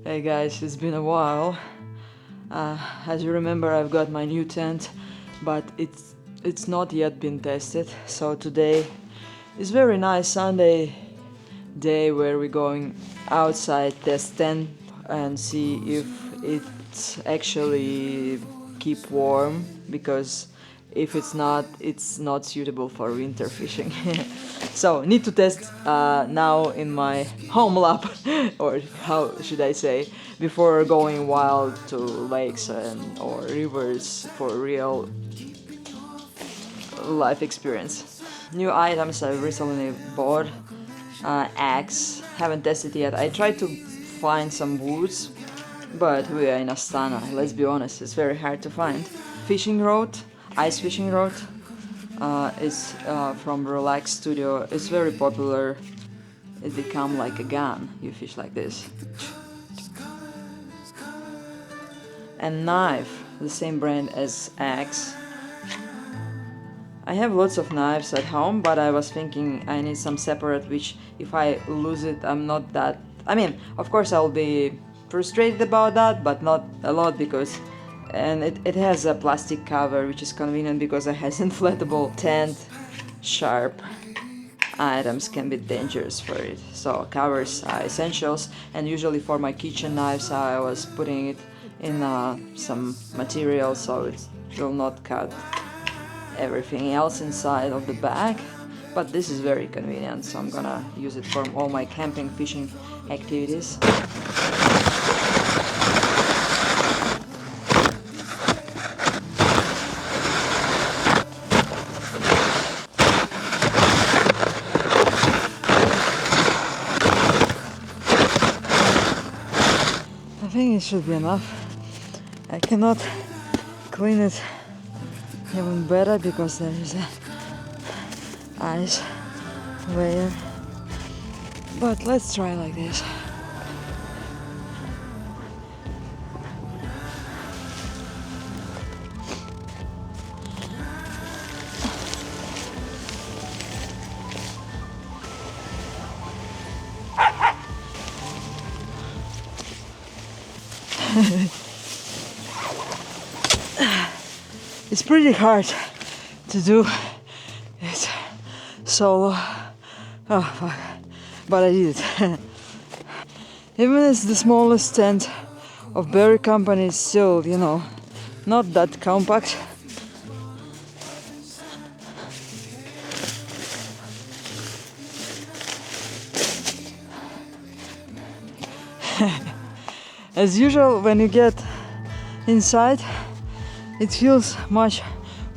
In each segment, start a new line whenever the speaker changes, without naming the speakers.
Hey guys, it's been a while. As you remember, I've got my new tent, but it's not yet been tested. So today is very nice Sunday day where we're going outside test tent and see if it's actually keep warm, because if it's not suitable for winter fishing. So need to test now in my home lab, or how should I say, before going wild to lakes or rivers for real life experience. New items I recently bought. Axe, haven't tested yet. I tried to find some woods, but we are in Astana, let's be honest, it's very hard to find. Fishing rod, ice fishing rod, is from Relax Studio. It's very popular. It become like a gun. You fish like this. And knife, the same brand as axe. I have lots of knives at home, but I was thinking I need some separate, which if I lose it, I'm not that... I mean, of course I'll be frustrated about that, but not a lot, because... And it has a plastic cover, which is convenient because it has inflatable tent. Sharp items can be dangerous for it, so covers are essentials. And usually for my kitchen knives I was putting it in some material so it will not cut everything else inside of the bag. But this is very convenient, so I'm gonna use it for all my camping, fishing activities. I think it should be enough. I cannot clean it even better because there is a ice layer, but let's try like this. It's pretty hard to do it solo. Oh fuck. But I did it. Even as the smallest tent of Bereg company, is still, not that compact. As usual, when you get inside, it feels much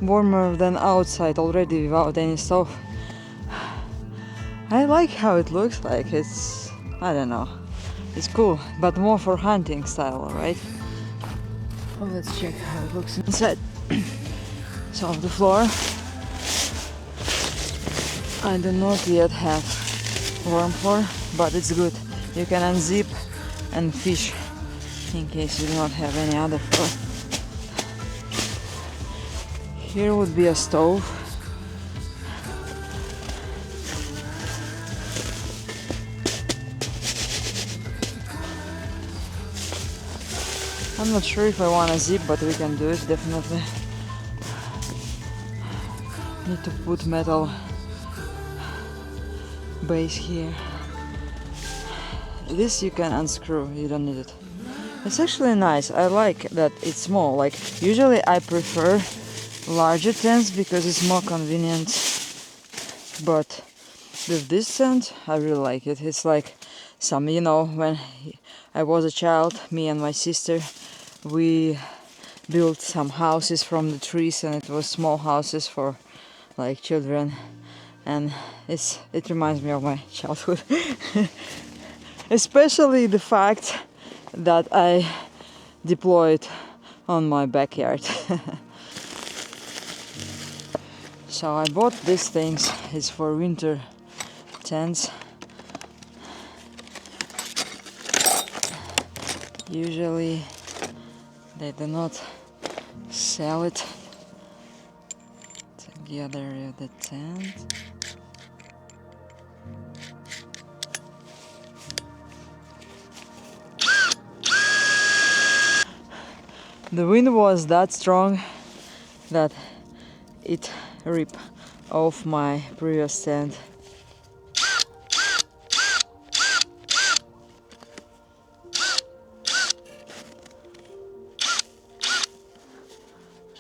warmer than outside already without any stove. I like how it looks like. I don't know, it's cool, but more for hunting style, right? Well, let's check how it looks inside. So the floor, I do not yet have warm floor, but it's good. You can unzip and fish in case you do not have any other floor. Here would be a stove. I'm not sure if I want to zip, but we can do it definitely. Need to put metal base here. This you can unscrew, you don't need it. It's actually nice. I like that it's small. Like usually I prefer larger tents because it's more convenient, but with this tent I really like it. It's like some, when I was a child, me and my sister, we built some houses from the trees, and it was small houses for like children, and it reminds me of my childhood. Especially the fact that I deployed on my backyard. So I bought these things. It's for winter tents. Usually they do not sell it together with the tent. The wind was that strong that it ripped off my previous tent.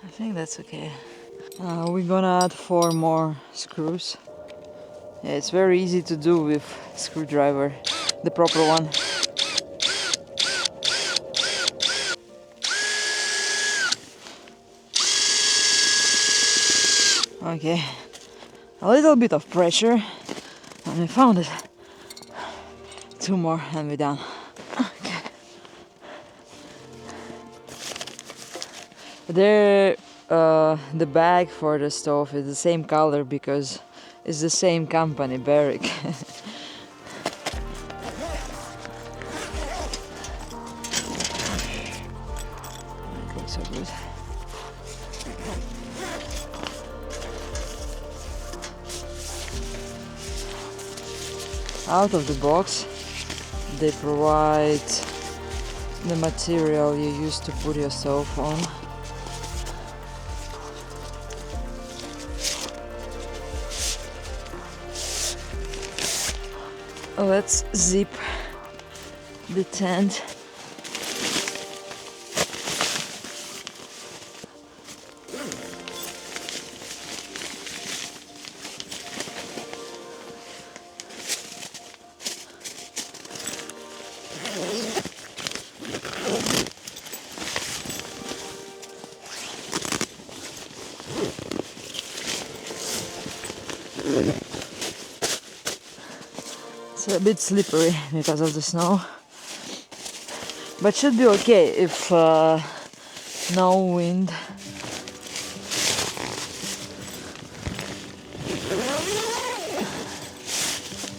I think that's okay. We're gonna add 4 more screws. Yeah, it's very easy to do with screwdriver, the proper one. Okay, a little bit of pressure, and we found it. 2 more and we're done. Okay. The bag for the stove is the same color because it's the same company, Bereg. It looks so good. Out of the box, they provide the material you use to put your stove on. Let's zip the tent. It's a bit slippery because of the snow, but should be okay if no wind.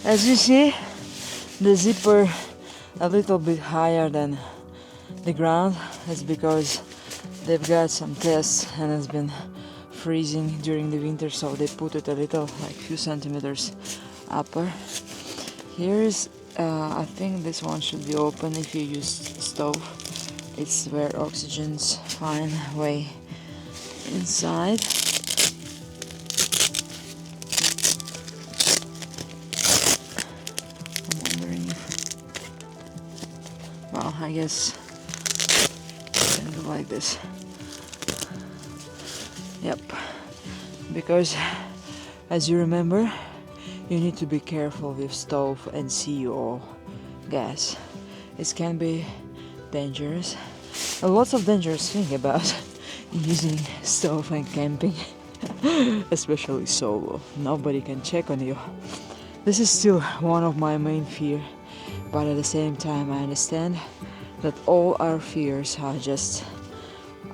As you see, the zipper a little bit higher than the ground. That's because they've got some tests and it's been freezing during the winter, so they put it a little, like few centimeters upper. Here is, I think this one should be open if you use stove. It's where oxygen's fine way inside. I'm wondering if, well, I guess I can do like this. Yep, because as you remember, you need to be careful with stove and CO gas. It can be dangerous. Lots of dangerous thing about using stove and camping, especially solo. Nobody can check on you. This is still one of my main fear, but at the same time I understand that all our fears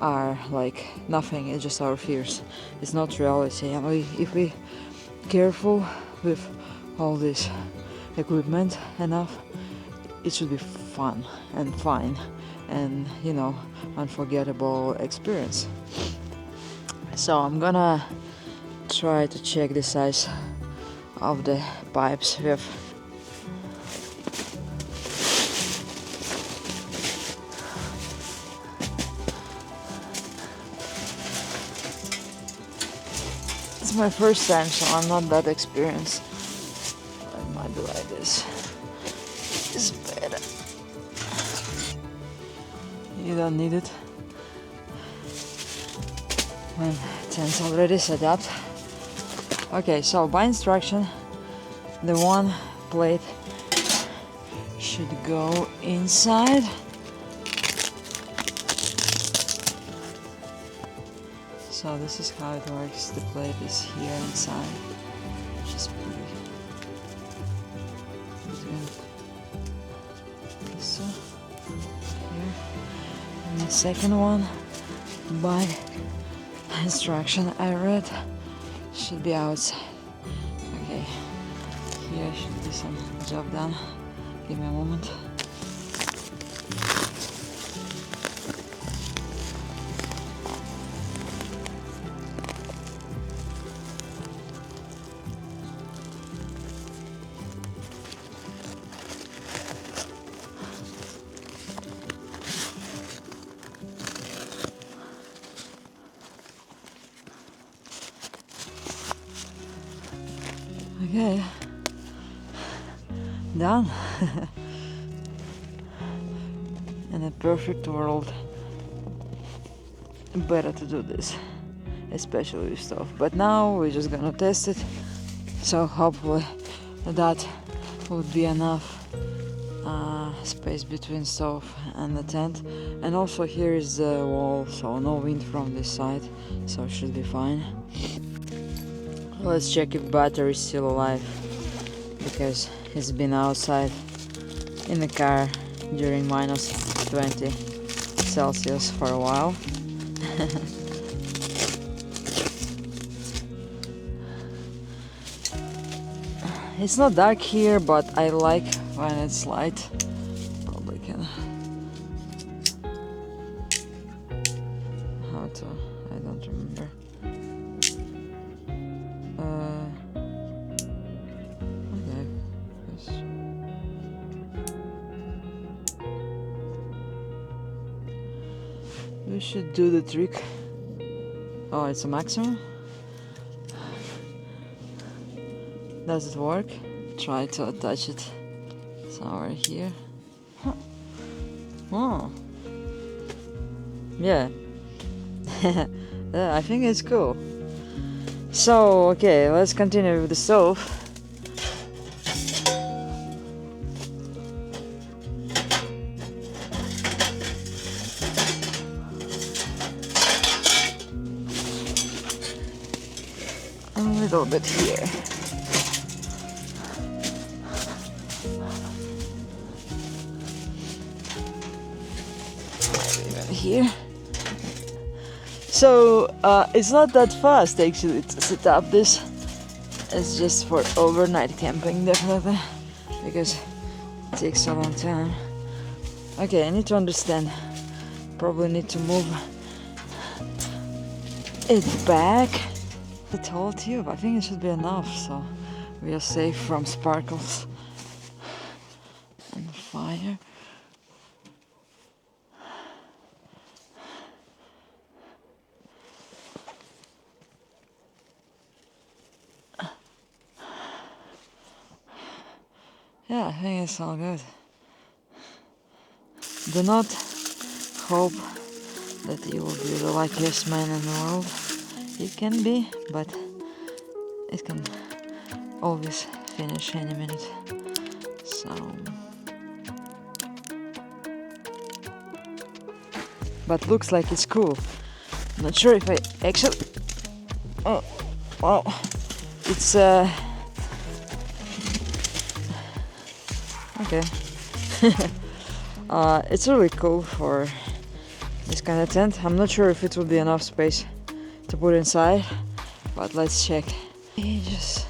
are like nothing. It's just our fears. It's not reality. And if we careful with all this equipment enough, it should be fun and fine and, you know, unforgettable experience. So I'm gonna try to check the size of the pipes with it's my first time, so I'm not that experienced. I might do like this. It's better. You don't need it when tent's already set up. Okay, so by instruction, the one plate should go inside. So this is how it works. The plate is here inside. Just put it between this here. And the second one, by instruction I read, should be outside. Okay, here should be some job done. Give me a moment. Okay. Done. In a perfect world, better to do this, especially with stove. But now we're just gonna test it, so hopefully that would be enough space between stove and the tent. And also here is the wall, so no wind from this side, so it should be fine. Let's check if battery is still alive, because it's been outside in the car during minus 20 Celsius for a while. It's not dark here, but I like when it's light. Probably can. How to? I don't remember. Okay. Yes. We should do the trick. Oh, it's a maximum? Does it work? Try to attach it somewhere here. Huh. Oh. Yeah. Yeah, I think it's cool. So, okay, let's continue with the stove. A little bit here. Even here. So it's not that fast actually to set up this. It's just for overnight camping definitely, because it takes a long time. Okay, I need to understand. Probably need to move it back. The tall tube, I think it should be enough, so we are safe from sparkles and fire. Yeah, I think it's all good. Do not hope that you will be the luckiest man in the world. You can be, but it can always finish any minute. So, but looks like it's cool. Not sure if I actually. Oh, wow! It's okay. It's really cool for this kind of tent. I'm not sure if it will be enough space to put inside, but let's check. Just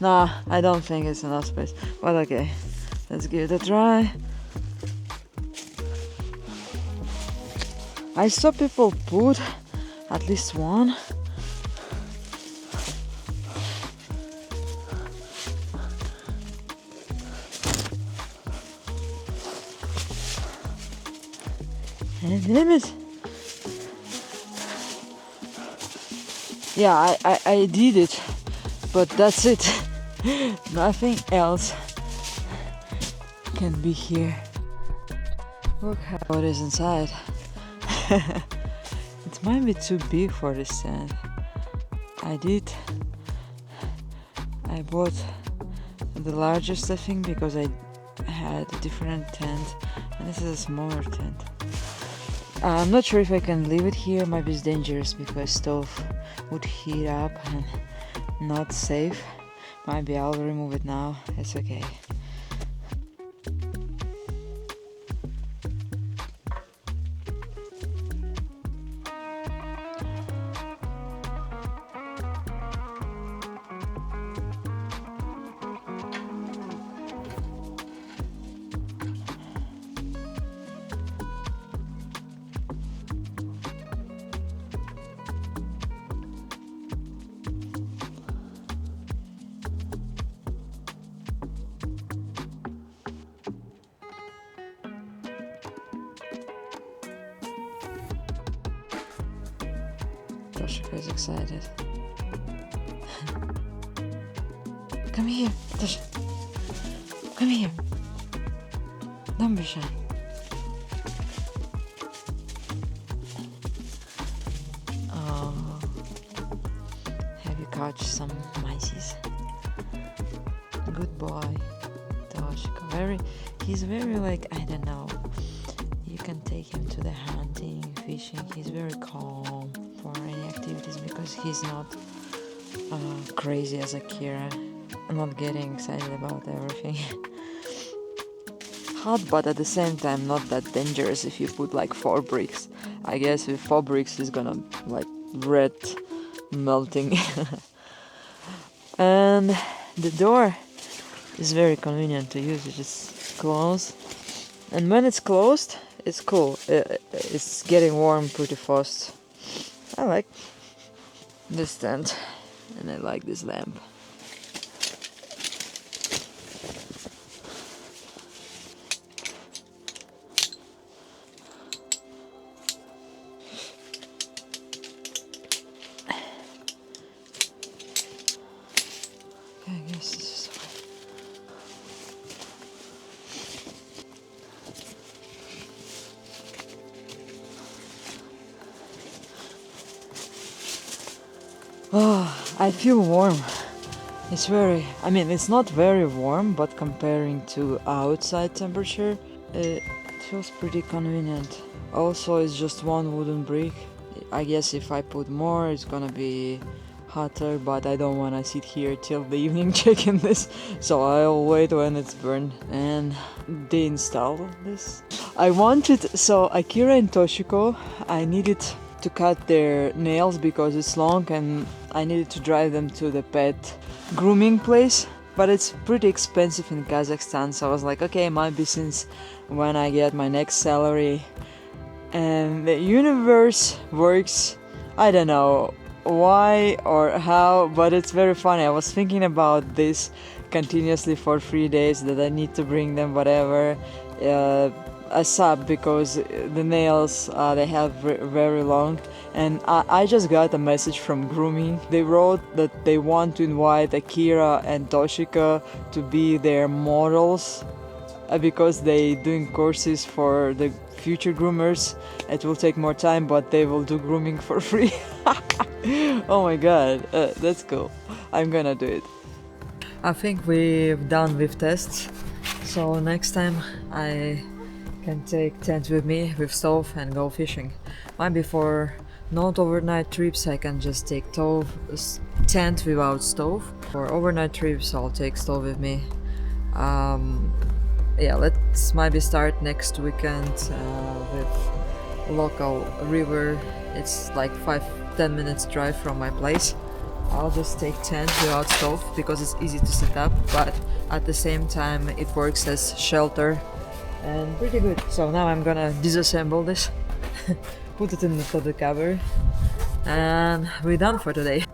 nah, I don't think it's enough space, but okay, let's give it a try. I saw people put at least one. And damn it! Yeah, I did it, but that's it. Nothing else can be here. Look how it is inside. It might be too big for this tent. I bought the largest, I think, because I had a different tent, and this is a smaller tent. I'm not sure if I can leave it here. Might be dangerous because stove would heat up and not safe. Maybe I'll remove it now. It's okay. Toshiko is excited. Come here, Tosh. Come here. Don't be shy. Oh, have you caught some mices? Good boy, Toshiko. He's very like, I don't know. You can take him to the hunting, fishing. He's very calm for any activities because he's not crazy as a Kira. Not getting excited about everything. Hot, but at the same time not that dangerous if you put like 4 bricks. I guess with 4 bricks he's gonna like red melting. And the door is very convenient to use. You just close, and when it's closed, it's cool. It's getting warm pretty fast. I like this tent, and I like this lamp. I guess this is the way. Oh, I feel warm. It's it's not very warm, but comparing to outside temperature, it feels pretty convenient. Also, it's just 1 wooden brick. I guess if I put more, it's gonna be hotter, but I don't wanna sit here till the evening checking this, so I'll wait when it's burned. And they installed this. So Akira and Toshiko, I needed to cut their nails because it's long, and I needed to drive them to the pet grooming place, but it's pretty expensive in Kazakhstan, so I was like, okay, might be since when I get my next salary. And the universe works, I don't know why or how, but it's very funny. I was thinking about this continuously for 3 days, that I need to bring them whatever a sub, because the nails they have very long. And I just got a message from grooming. They wrote that they want to invite Akira and Toshiko to be their models because they doing courses for the future groomers. It will take more time, but they will do grooming for free. Oh my god, that's cool. I'm gonna do it. I think we've done with tests, so next time I can take tent with me with stove and go fishing. Maybe for not overnight trips I can just take tent without stove. For overnight trips I'll take stove with me. Yeah, let's maybe start next weekend with local river. It's like 5-10 minutes drive from my place. I'll just take tent without stove because it's easy to set up, but at the same time it works as shelter and pretty good. So now I'm gonna disassemble this, put it in the cover, and we're done for today.